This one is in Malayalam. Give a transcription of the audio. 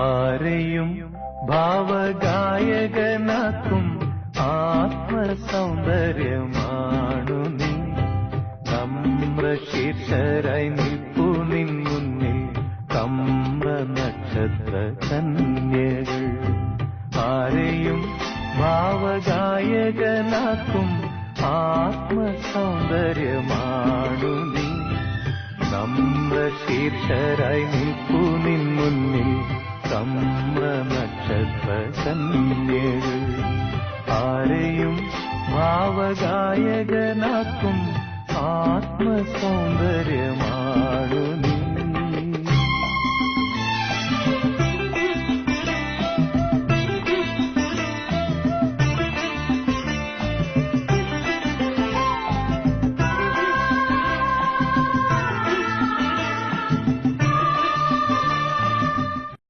ആരെയും ഭാവഗായകനാക്കും ആത്മസൗന്ദര്യമാണു നീ. നമ്രശീർഷരായി നിൽപ്പു നിൻ മുന്നിൽ കമ്ര നക്ഷത്ര കന്യകൾ. ആരെയും ഭാവഗായകനാക്കും ആത്മസൗന്ദര്യമാണു നീ. നമ്രശീർഷരായി നിൽപ്പു നിൻ മുന്നിൽ കമ്ര നക്ഷത്ര കന്യകൾ. ആരെയും ഭാവഗായകനാക്കും ആത്മസൗന്ദര്യമാണു